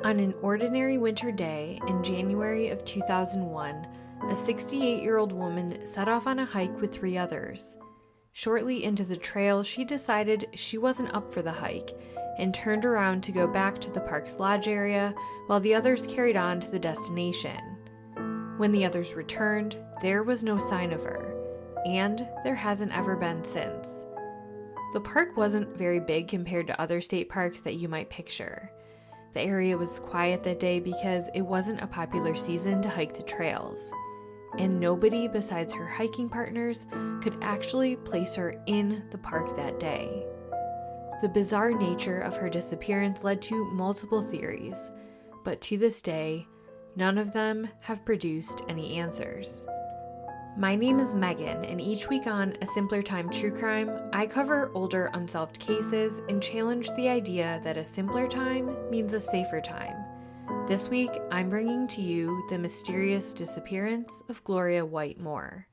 On an ordinary winter day in January of 2001, a 68-year-old woman set off on a hike with 3 others. Shortly into the trail, she decided she wasn't up for the hike and turned around to go back to the park's lodge area while the others carried on to the destination. When the others returned, there was no sign of her, and there hasn't ever been since. The park wasn't very big compared to other state parks that you might picture. The area was quiet that day because it wasn't a popular season to hike the trails, and nobody besides her hiking partners could actually place her in the park that day. The bizarre nature of her disappearance led to multiple theories, but to this day, none of them have produced any answers. My name is Megan, and each week on A Simpler Time True Crime, I cover older unsolved cases and challenge the idea that a simpler time means a safer time. This week, I'm bringing to you the mysterious disappearance of Gloria White-Moore.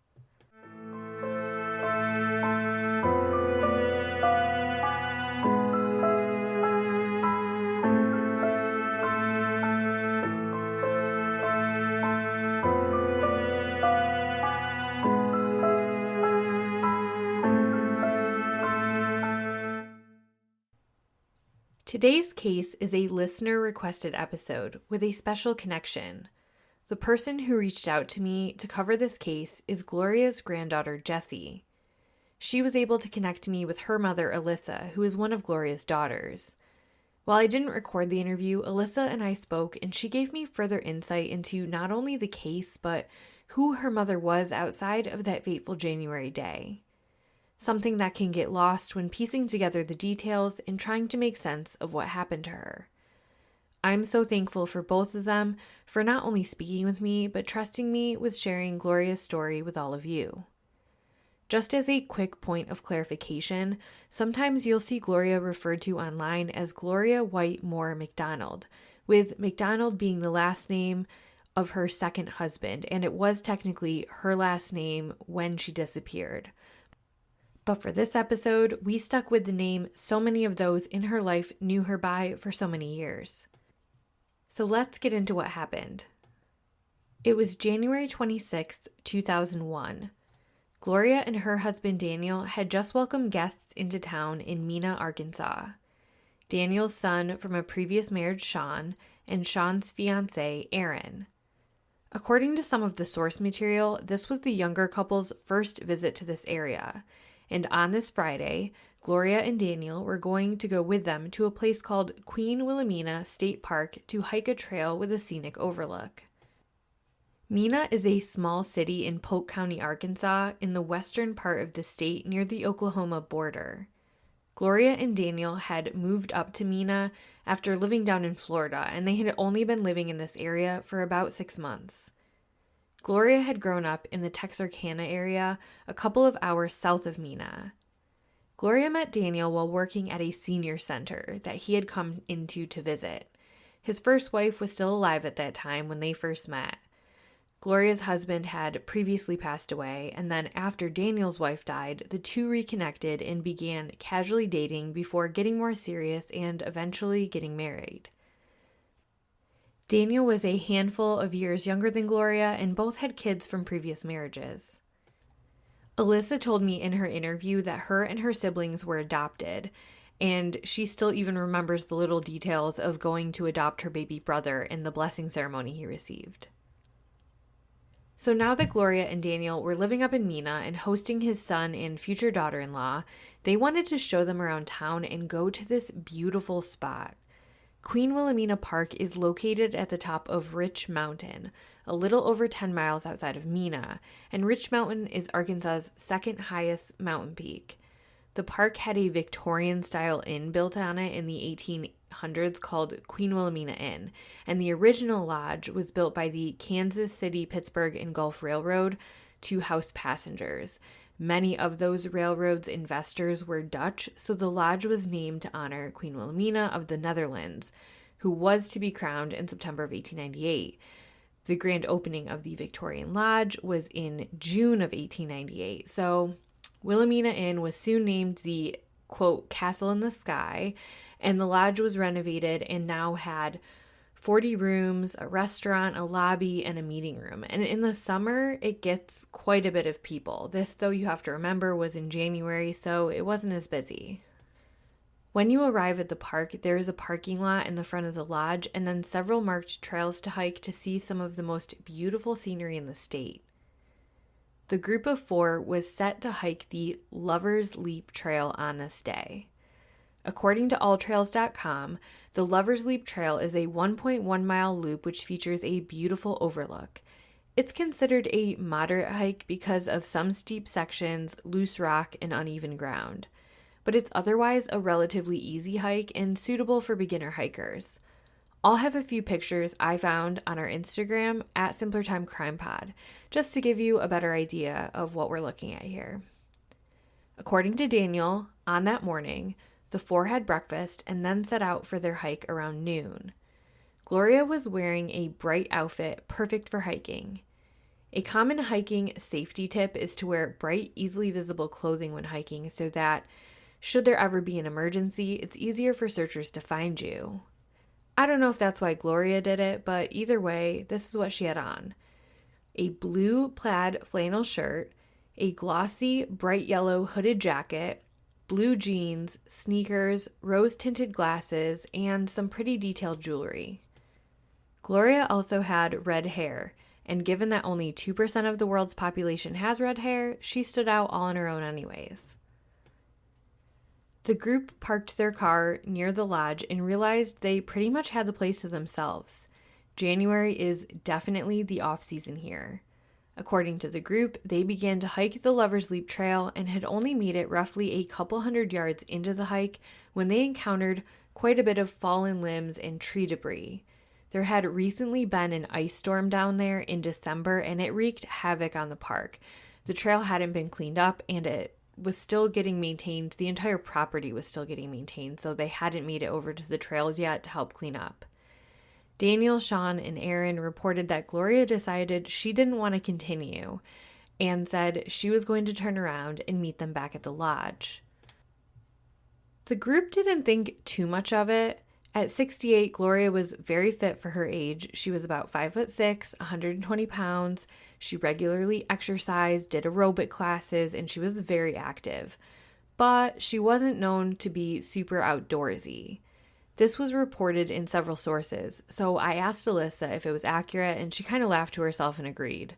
Today's case is a listener-requested episode with a special connection. The person who reached out to me to cover this case is Gloria's granddaughter, Jessie. She was able to connect me with her mother, Alyssa, who is one of Gloria's daughters. While I didn't record the interview, Alyssa and I spoke, and she gave me further insight into not only the case, but who her mother was outside of that fateful January day. Something that can get lost when piecing together the details and trying to make sense of what happened to her. I'm so thankful for both of them for not only speaking with me, but trusting me with sharing Gloria's story with all of you. Just as a quick point of clarification, sometimes you'll see Gloria referred to online as Gloria White-Moore McDonald, with McDonald being the last name of her second husband, and it was technically her last name when she disappeared. But for this episode, we stuck with the name so many of those in her life knew her by for so many years. So let's get into what happened. It was January 26th, 2001. Gloria and her husband Daniel had just welcomed guests into town in Mena, Arkansas. Daniel's son from a previous marriage, Sean, and Sean's fiancée, Erin. According to some of the source material, this was the younger couple's first visit to this area. And on this Friday, Gloria and Daniel were going to go with them to a place called Queen Wilhelmina State Park to hike a trail with a scenic overlook. Mena is a small city in Polk County, Arkansas, in the western part of the state near the Oklahoma border. Gloria and Daniel had moved up to Mena after living down in Florida, and they had only been living in this area for about 6 months. Gloria had grown up in the Texarkana area, a couple of hours south of Mena. Gloria met Daniel while working at a senior center that he had come into to visit. His first wife was still alive at that time when they first met. Gloria's husband had previously passed away, and then after Daniel's wife died, the two reconnected and began casually dating before getting more serious and eventually getting married. Daniel was a handful of years younger than Gloria, and both had kids from previous marriages. Alyssa told me in her interview that her and her siblings were adopted, and she still even remembers the little details of going to adopt her baby brother and the blessing ceremony he received. So now that Gloria and Daniel were living up in Mena and hosting his son and future daughter-in-law, they wanted to show them around town and go to this beautiful spot. Queen Wilhelmina Park is located at the top of Rich Mountain, a little over 10 miles outside of Mena, and Rich Mountain is Arkansas's second highest mountain peak. The park had a Victorian-style inn built on it in the 1800s called Queen Wilhelmina Inn, and the original lodge was built by the Kansas City, Pittsburgh, and Gulf Railroad to house passengers. Many of those railroads' investors were Dutch, so the lodge was named to honor Queen Wilhelmina of the Netherlands, who was to be crowned in September of 1898. The grand opening of the Victorian Lodge was in June of 1898, so Wilhelmina Inn was soon named the, quote, Castle in the Sky, and the lodge was renovated and now had 40 rooms, a restaurant, a lobby, and a meeting room. And in the summer, it gets quite a bit of people. This, though, you have to remember, was in January, so it wasn't as busy. When you arrive at the park, there is a parking lot in the front of the lodge and then several marked trails to hike to see some of the most beautiful scenery in the state. The group of 4 was set to hike the Lover's Leap Trail on this day. According to alltrails.com, the Lover's Leap Trail is a 1.1-mile loop which features a beautiful overlook. It's considered a moderate hike because of some steep sections, loose rock, and uneven ground. But it's otherwise a relatively easy hike and suitable for beginner hikers. I'll have a few pictures I found on our Instagram at SimplerTimeCrimePod, just to give you a better idea of what we're looking at here. According to Daniel, on that morning, the 4 had breakfast and then set out for their hike around noon. Gloria was wearing a bright outfit perfect for hiking. A common hiking safety tip is to wear bright, easily visible clothing when hiking so that, should there ever be an emergency, it's easier for searchers to find you. I don't know if that's why Gloria did it, but either way, this is what she had on. A blue plaid flannel shirt, a glossy, bright yellow hooded jacket, blue jeans, sneakers, rose-tinted glasses, and some pretty detailed jewelry. Gloria also had red hair, and given that only 2% of the world's population has red hair, she stood out all on her own anyways. The group parked their car near the lodge and realized they pretty much had the place to themselves. January is definitely the off-season here. According to the group, they began to hike the Lover's Leap Trail and had only made it roughly a couple hundred yards into the hike when they encountered quite a bit of fallen limbs and tree debris. There had recently been an ice storm down there in December and it wreaked havoc on the park. The trail hadn't been cleaned up and it was still getting maintained. The entire property was still getting maintained, so they hadn't made it over to the trails yet to help clean up. Daniel, Sean, and Aaron reported that Gloria decided she didn't want to continue and said she was going to turn around and meet them back at the lodge. The group didn't think too much of it. At 68, Gloria was very fit for her age. She was about 5'6", 120 pounds. She regularly exercised, did aerobic classes, and she was very active. But she wasn't known to be super outdoorsy. This was reported in several sources, so I asked Alyssa if it was accurate, and she kind of laughed to herself and agreed.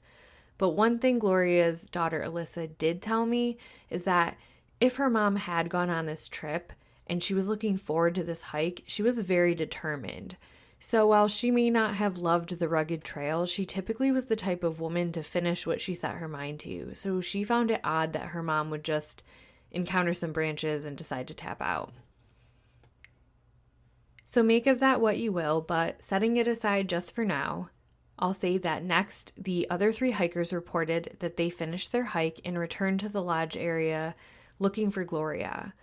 But one thing Gloria's daughter Alyssa did tell me is that if her mom had gone on this trip and she was looking forward to this hike, she was very determined. So while she may not have loved the rugged trail, she typically was the type of woman to finish what she set her mind to. So she found it odd that her mom would just encounter some branches and decide to tap out. So make of that what you will, but setting it aside just for now, I'll say that next, the other 3 hikers reported that they finished their hike and returned to the lodge area looking for Gloria.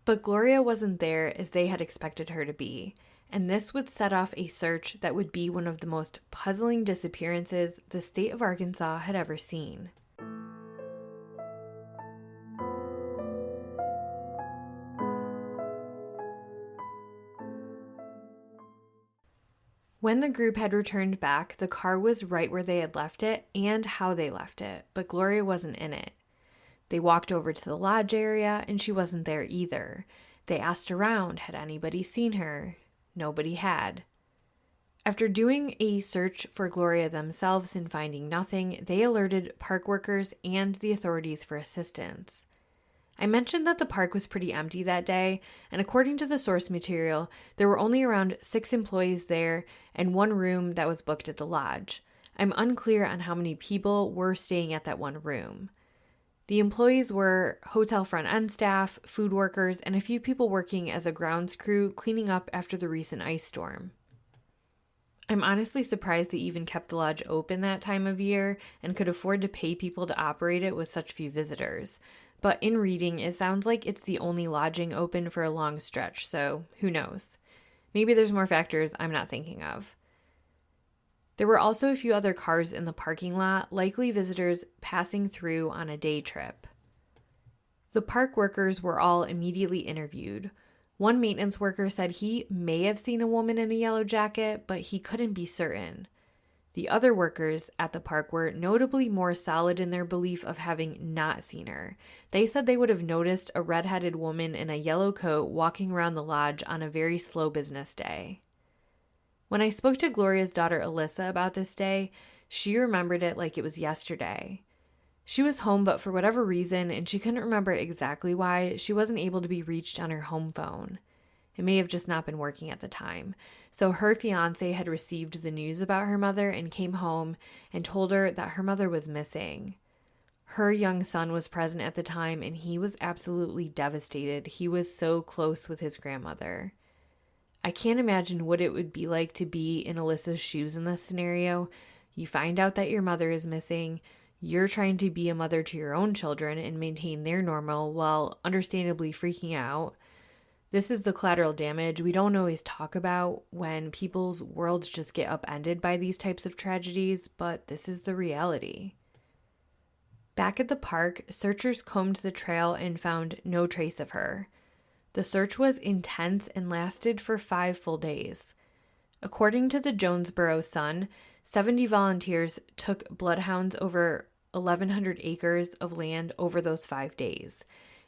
But Gloria wasn't there as they had expected her to be, and this would set off a search that would be one of the most puzzling disappearances the state of Arkansas had ever seen. When the group had returned back, the car was right where they had left it and how they left it, but Gloria wasn't in it. They walked over to the lodge area and she wasn't there either. They asked around, had anybody seen her? Nobody had. After doing a search for Gloria themselves and finding nothing, they alerted park workers and the authorities for assistance. I mentioned that the park was pretty empty that day, and according to the source material, there were only around 6 employees there and 1 room that was booked at the lodge. I'm unclear on how many people were staying at that 1 room. The employees were hotel front end staff, food workers, and a few people working as a grounds crew cleaning up after the recent ice storm. I'm honestly surprised they even kept the lodge open that time of year and could afford to pay people to operate it with such few visitors. But in reading, it sounds like it's the only lodging open for a long stretch, so who knows? Maybe there's more factors I'm not thinking of. There were also a few other cars in the parking lot, likely visitors passing through on a day trip. The park workers were all immediately interviewed. One maintenance worker said he may have seen a woman in a yellow jacket, but he couldn't be certain. The other workers at the park were notably more solid in their belief of having not seen her. They said they would have noticed a red-headed woman in a yellow coat walking around the lodge on a very slow business day. When I spoke to Gloria's daughter Alyssa about this day, she remembered it like it was yesterday. She was home, but for whatever reason, and she couldn't remember exactly why, she wasn't able to be reached on her home phone. It may have just not been working at the time. So her fiance had received the news about her mother and came home and told her that her mother was missing. Her young son was present at the time and he was absolutely devastated. He was so close with his grandmother. I can't imagine what it would be like to be in Alyssa's shoes in this scenario. You find out that your mother is missing. You're trying to be a mother to your own children and maintain their normal while understandably freaking out. This is the collateral damage we don't always talk about when people's worlds just get upended by these types of tragedies, but this is the reality. Back at the park, searchers combed the trail and found no trace of her. The search was intense and lasted for 5 full days. According to the Jonesboro Sun, 70 volunteers took bloodhounds over 1,100 acres of land over those 5 days.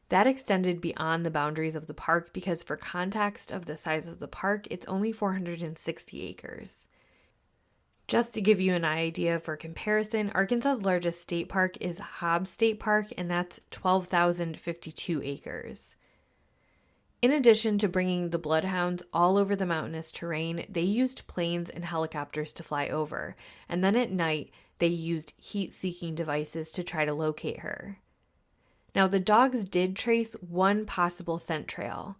That extended beyond the boundaries of the park because for context of the size of the park, it's only 460 acres. Just to give you an idea for comparison, Arkansas's largest state park is Hobbs State Park, and that's 12,052 acres. In addition to bringing the bloodhounds all over the mountainous terrain, they used planes and helicopters to fly over, and then at night, they used heat-seeking devices to try to locate her. Now, the dogs did trace one possible scent trail.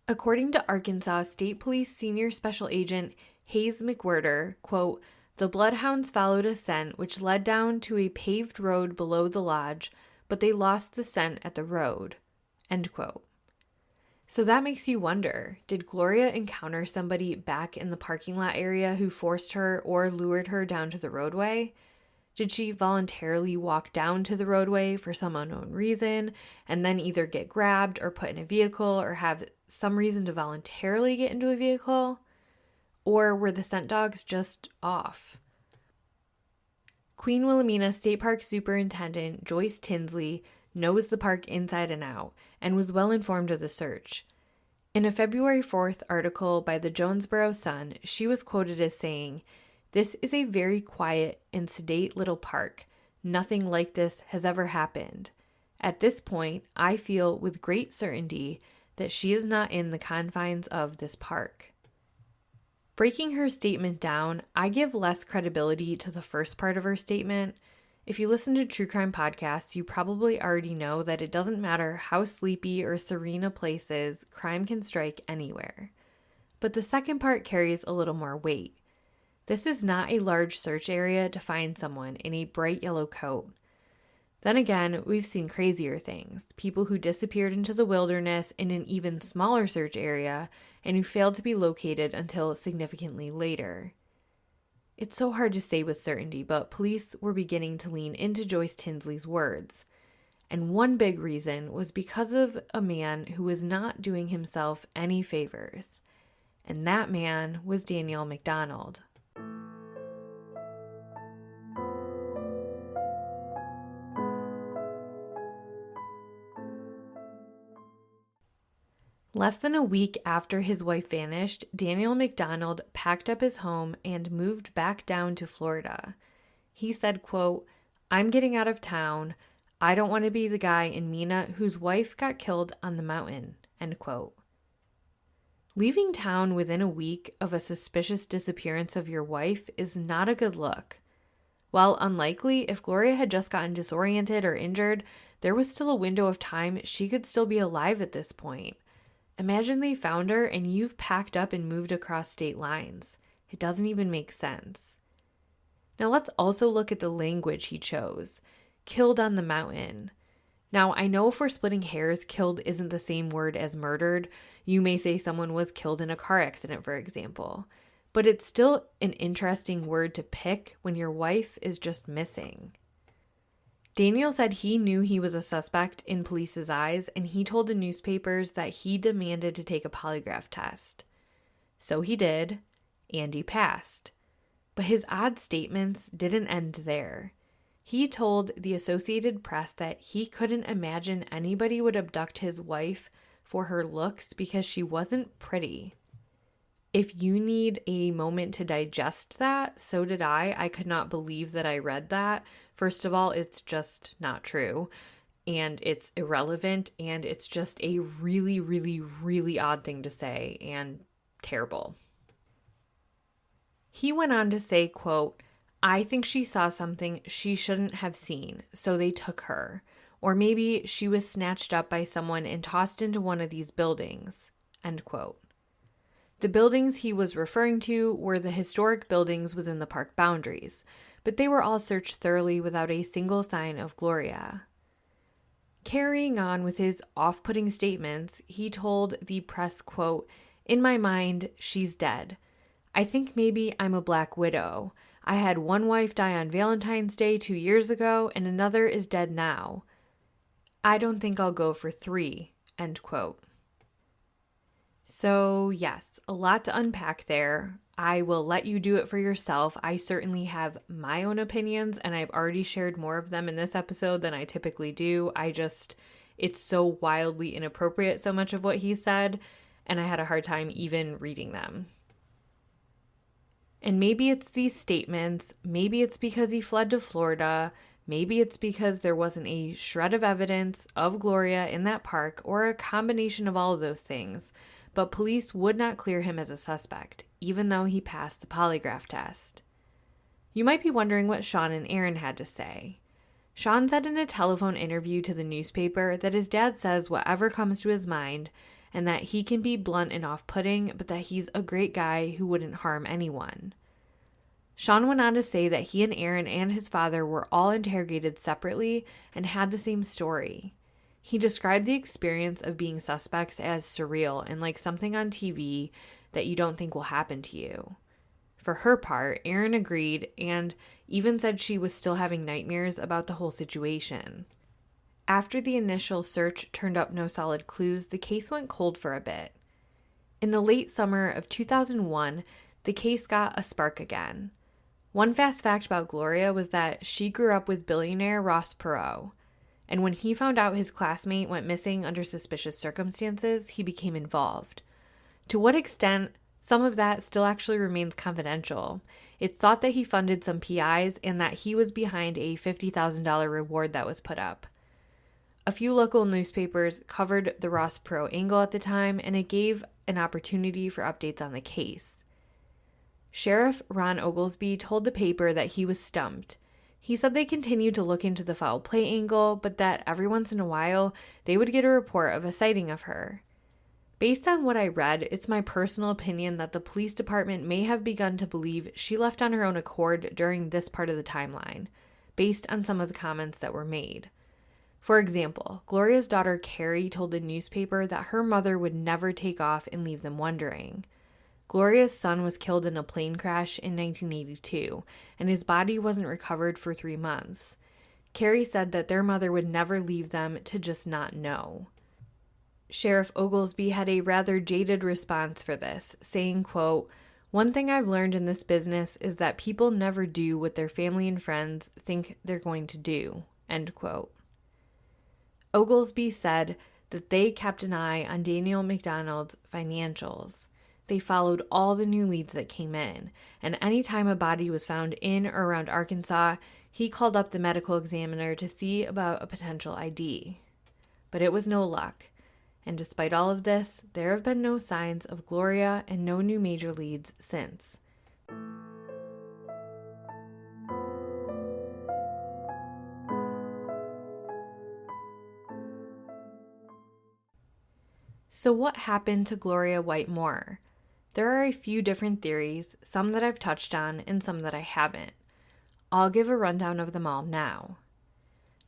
According to Arkansas State Police Senior Special Agent Hayes McWhirter, quote, "The bloodhounds followed a scent which led down to a paved road below the lodge, but they lost the scent at the road," end quote. So that makes you wonder, did Gloria encounter somebody back in the parking lot area who forced her or lured her down to the roadway? Did she voluntarily walk down to the roadway for some unknown reason and then either get grabbed or put in a vehicle or have some reason to voluntarily get into a vehicle? Or were the scent dogs just off? Queen Wilhelmina State Park Superintendent Joyce Tinsley knows the park inside and out and was well informed of the search. In a February 4th article by the Jonesboro Sun, she was quoted as saying, "This is a very quiet and sedate little park. Nothing like this has ever happened. At this point, I feel with great certainty that she is not in the confines of this park." Breaking her statement down, I give less credibility to the first part of her statement. If you listen to true crime podcasts, you probably already know that it doesn't matter how sleepy or serene a place is, crime can strike anywhere. But the second part carries a little more weight. This is not a large search area to find someone in a bright yellow coat. Then again, we've seen crazier things. People who disappeared into the wilderness in an even smaller search area and who failed to be located until significantly later. It's so hard to say with certainty, but police were beginning to lean into Joyce Tinsley's words. And one big reason was because of a man who was not doing himself any favors. And that man was Daniel McDonald. Less than a week after his wife vanished, Daniel McDonald packed up his home and moved back down to Florida. He said, quote, "I'm getting out of town. I don't want to be the guy in Mina whose wife got killed on the mountain," end quote. Leaving town within a week of a suspicious disappearance of your wife is not a good look. While unlikely, if Gloria had just gotten disoriented or injured, there was still a window of time she could still be alive at this point. Imagine they found her and you've packed up and moved across state lines. It doesn't even make sense. Now let's also look at the language he chose. Killed on the mountain. Now I know if we're splitting hairs, killed isn't the same word as murdered. You may say someone was killed in a car accident, for example. But it's still an interesting word to pick when your wife is just missing. Daniel said he knew he was a suspect in police's eyes, and he told the newspapers that he demanded to take a polygraph test. So he did, and he passed. But his odd statements didn't end there. He told the Associated Press that he couldn't imagine anybody would abduct his wife for her looks because she wasn't pretty. If you need a moment to digest that, so did I. I could not believe that I read that. First of all, it's just not true, and it's irrelevant, and it's just a really, really, really odd thing to say, and terrible. He went on to say, quote, "I think she saw something she shouldn't have seen, so they took her. Or maybe she was snatched up by someone and tossed into one of these buildings," end quote. The buildings he was referring to were the historic buildings within the park boundaries, but they were all searched thoroughly without a single sign of Gloria. Carrying on with his off-putting statements, he told the press, quote, "In my mind, she's dead. I think maybe I'm a black widow. I had one wife die on Valentine's Day 2 years ago, and another is dead now. I don't think I'll go for 3, end quote. So yes, a lot to unpack there. I will let you do it for yourself. I certainly have my own opinions, and I've already shared more of them in this episode than I typically do. It's so wildly inappropriate, so much of what he said, and I had a hard time even reading them. And maybe it's these statements, maybe it's because he fled to Florida, maybe it's because there wasn't a shred of evidence of Gloria in that park, or a combination of all of those things, but police would not clear him as a suspect, even though he passed the polygraph test. You might be wondering what Sean and Aaron had to say. Sean said in a telephone interview to the newspaper that his dad says whatever comes to his mind, and that he can be blunt and off-putting, but that he's a great guy who wouldn't harm anyone. Sean went on to say that he and Aaron and his father were all interrogated separately and had the same story. He described the experience of being suspects as surreal and like something on TV that you don't think will happen to you. For her part, Aaron agreed and even said she was still having nightmares about the whole situation. After the initial search turned up no solid clues, the case went cold for a bit. In the late summer of 2001, the case got a spark again. One fast fact about Gloria was that she grew up with billionaire Ross Perot, and when he found out his classmate went missing under suspicious circumstances, he became involved. To what extent, some of that still actually remains confidential. It's thought that he funded some PIs and that he was behind a $50,000 reward that was put up. A few local newspapers covered the Ross Perot angle at the time, and it gave an opportunity for updates on the case. Sheriff Ron Oglesby told the paper that he was stumped. He said they continued to look into the foul play angle, but that every once in a while, they would get a report of a sighting of her. Based on what I read, it's my personal opinion that the police department may have begun to believe she left on her own accord during this part of the timeline, based on some of the comments that were made. For example, Gloria's daughter Carrie told the newspaper that her mother would never take off and leave them wondering. Gloria's son was killed in a plane crash in 1982, and his body wasn't recovered for 3 months. Carrie said that their mother would never leave them to just not know. Sheriff Oglesby had a rather jaded response for this, saying, quote, "One thing I've learned in this business is that people never do what their family and friends think they're going to do," end quote. Oglesby said that they kept an eye on Daniel McDonald's financials. They followed all the new leads that came in, and anytime a body was found in or around Arkansas, he called up the medical examiner to see about a potential ID. But it was no luck, and despite all of this, there have been no signs of Gloria and no new major leads since. So what happened to Gloria White-Moore? There are a few different theories, some that I've touched on and some that I haven't. I'll give a rundown of them all now.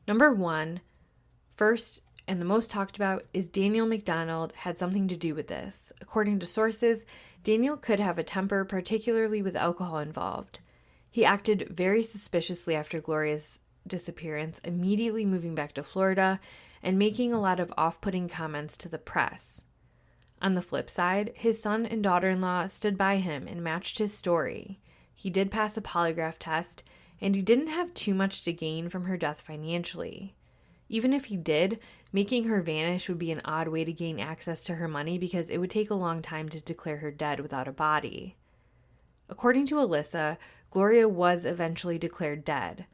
Number 1, first and the most talked about, is Daniel McDonald had something to do with this. According to sources, Daniel could have a temper, particularly with alcohol involved. He acted very suspiciously after Gloria's disappearance, immediately moving back to Florida and making a lot of off-putting comments to the press. On the flip side, his son and daughter-in-law stood by him and matched his story. He did pass a polygraph test, and he didn't have too much to gain from her death financially. Even if he did, making her vanish would be an odd way to gain access to her money because it would take a long time to declare her dead without a body. According to Alyssa, Gloria was eventually declared dead.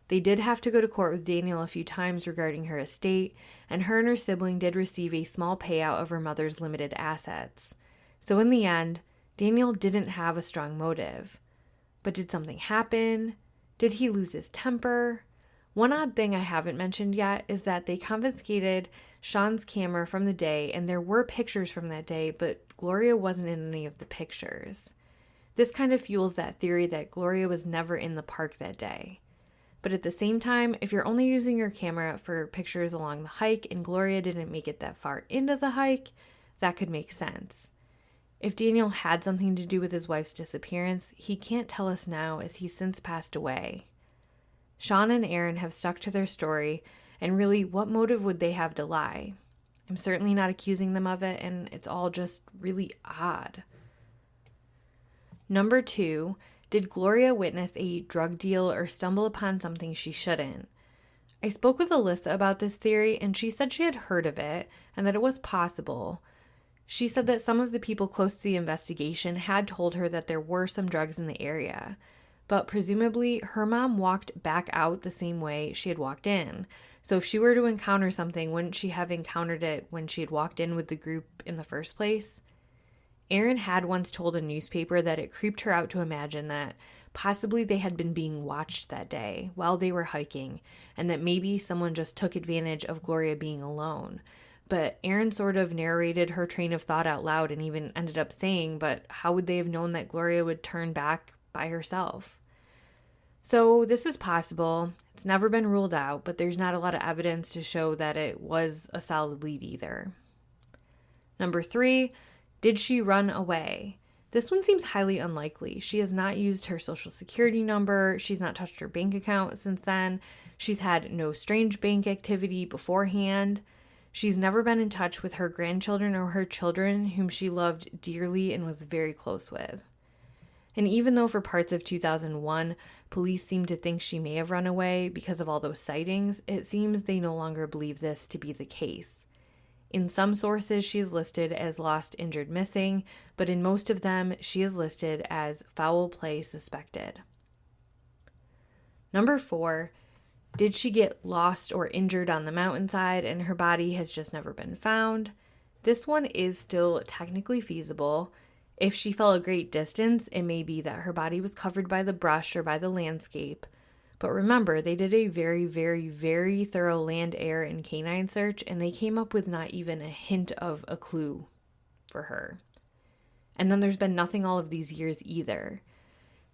They did have to go to court with Daniel a few times regarding her estate, and her sibling did receive a small payout of her mother's limited assets. So in the end, Daniel didn't have a strong motive. But did something happen? Did he lose his temper? One odd thing I haven't mentioned yet is that they confiscated Sean's camera from the day, and there were pictures from that day, but Gloria wasn't in any of the pictures. This kind of fuels that theory that Gloria was never in the park that day. But at the same time, if you're only using your camera for pictures along the hike and Gloria didn't make it that far into the hike, that could make sense. If Daniel had something to do with his wife's disappearance, he can't tell us now as he's since passed away. Sean and Aaron have stuck to their story, and really, what motive would they have to lie? I'm certainly not accusing them of it, and it's all just really odd. Number 2, did Gloria witness a drug deal or stumble upon something she shouldn't? I spoke with Alyssa about this theory, and she said she had heard of it and that it was possible. She said that some of the people close to the investigation had told her that there were some drugs in the area, but presumably her mom walked back out the same way she had walked in. So if she were to encounter something, wouldn't she have encountered it when she had walked in with the group in the first place? Aaron had once told a newspaper that it creeped her out to imagine that possibly they had been being watched that day while they were hiking, and that maybe someone just took advantage of Gloria being alone. But Aaron sort of narrated her train of thought out loud and even ended up saying, but how would they have known that Gloria would turn back by herself? So this is possible. It's never been ruled out, but there's not a lot of evidence to show that it was a solid lead either. Number 3, did she run away? This one seems highly unlikely. She has not used her social security number. She's not touched her bank account since then. She's had no strange bank activity beforehand. She's never been in touch with her grandchildren or her children, whom she loved dearly and was very close with. And even though for parts of 2001, police seem to think she may have run away because of all those sightings, it seems they no longer believe this to be the case. In some sources, she is listed as lost, injured, missing, but in most of them, she is listed as foul play suspected. Number 4, did she get lost or injured on the mountainside and her body has just never been found? This one is still technically feasible. If she fell a great distance, it may be that her body was covered by the brush or by the landscape. But remember, they did a very, very, very thorough land, air, and canine search, and they came up with not even a hint of a clue for her. And then there's been nothing all of these years either.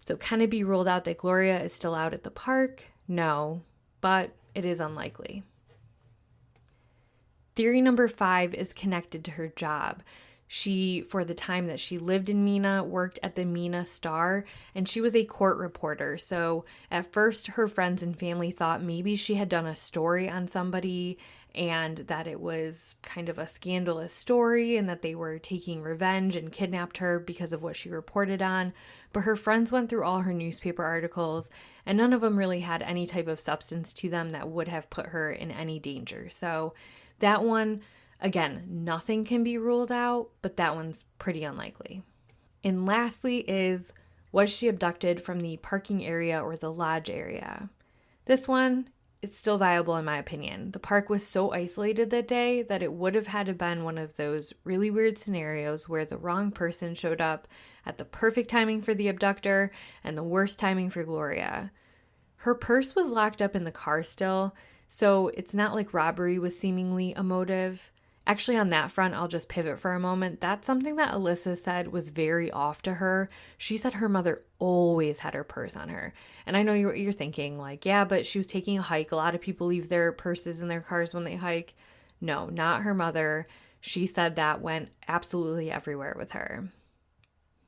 So can it be ruled out that Gloria is still out at the park? No, but it is unlikely. Theory number 5 is connected to her job. She, for the time that she lived in Mena, worked at the Mena Star, and she was a court reporter. So at first, her friends and family thought maybe she had done a story on somebody and that it was kind of a scandalous story and that they were taking revenge and kidnapped her because of what she reported on. But her friends went through all her newspaper articles, and none of them really had any type of substance to them that would have put her in any danger. So that one, again, nothing can be ruled out, but that one's pretty unlikely. And lastly was she abducted from the parking area or the lodge area? This one is still viable in my opinion. The park was so isolated that day that it would have had to been one of those really weird scenarios where the wrong person showed up at the perfect timing for the abductor and the worst timing for Gloria. Her purse was locked up in the car still, so it's not like robbery was seemingly a motive. Actually, on that front, I'll just pivot for a moment. That's something that Alyssa said was very off to her. She said her mother always had her purse on her. And I know you're thinking like, yeah, but she was taking a hike. A lot of people leave their purses in their cars when they hike. No, not her mother. She said that went absolutely everywhere with her.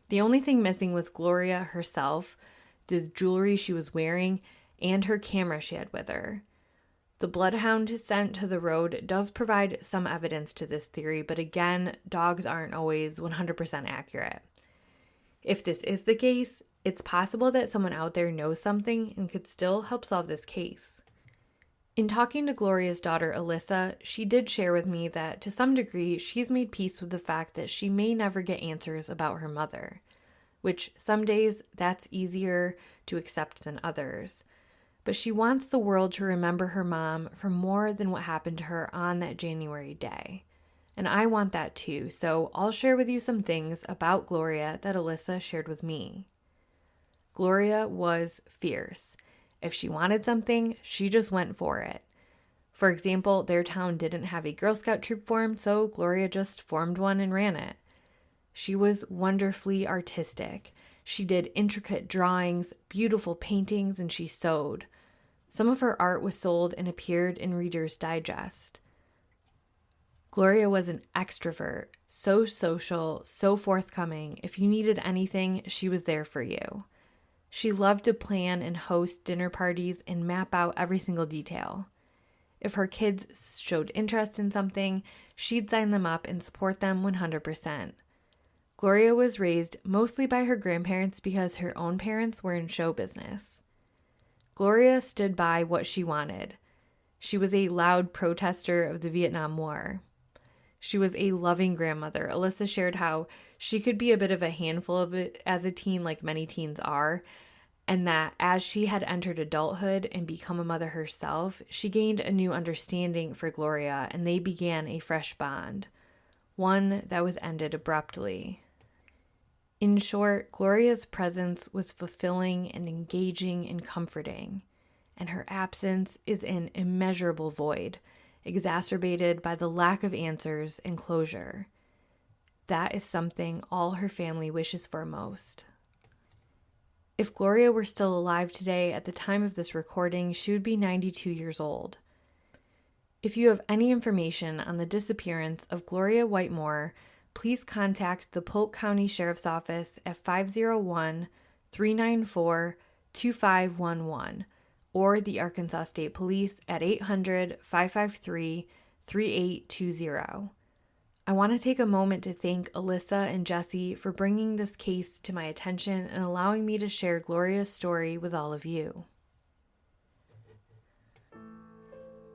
The only thing missing was Gloria herself, the jewelry she was wearing, and her camera she had with her. The bloodhound scent to the road does provide some evidence to this theory, but again, dogs aren't always 100% accurate. If this is the case, it's possible that someone out there knows something and could still help solve this case. In talking to Gloria's daughter, Alyssa, she did share with me that to some degree, she's made peace with the fact that she may never get answers about her mother, which some days that's easier to accept than others. But she wants the world to remember her mom for more than what happened to her on that January day. And I want that too, so I'll share with you some things about Gloria that Alyssa shared with me. Gloria was fierce. If she wanted something, she just went for it. For example, their town didn't have a Girl Scout troop formed, so Gloria just formed one and ran it. She was wonderfully artistic. She did intricate drawings, beautiful paintings, and she sewed. Some of her art was sold and appeared in Reader's Digest. Gloria was an extrovert, so social, so forthcoming. If you needed anything, she was there for you. She loved to plan and host dinner parties and map out every single detail. If her kids showed interest in something, she'd sign them up and support them 100%. Gloria was raised mostly by her grandparents because her own parents were in show business. Gloria stood by what she wanted. She was a loud protester of the Vietnam War. She was a loving grandmother. Alyssa shared how she could be a bit of a handful of it as a teen, like many teens are, and that as she had entered adulthood and become a mother herself, she gained a new understanding for Gloria, and they began a fresh bond, one that was ended abruptly. In short, Gloria's presence was fulfilling and engaging and comforting, and her absence is an immeasurable void, exacerbated by the lack of answers and closure. That is something all her family wishes for most. If Gloria were still alive today at the time of this recording, she would be 92 years old. If you have any information on the disappearance of Gloria Whitemore, please contact the Polk County Sheriff's Office at 501-394-2511 or the Arkansas State Police at 800-553-3820. I want to take a moment to thank Alyssa and Jesse for bringing this case to my attention and allowing me to share Gloria's story with all of you.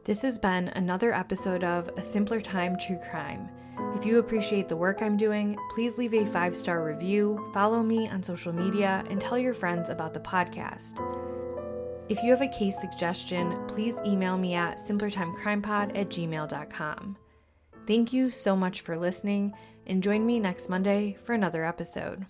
This has been another episode of A Simpler Time True Crime. If you appreciate the work I'm doing, please leave a 5-star review, follow me on social media, and tell your friends about the podcast. If you have a case suggestion, please email me at simplertimecrimepod@gmail.com. Thank you so much for listening, and join me next Monday for another episode.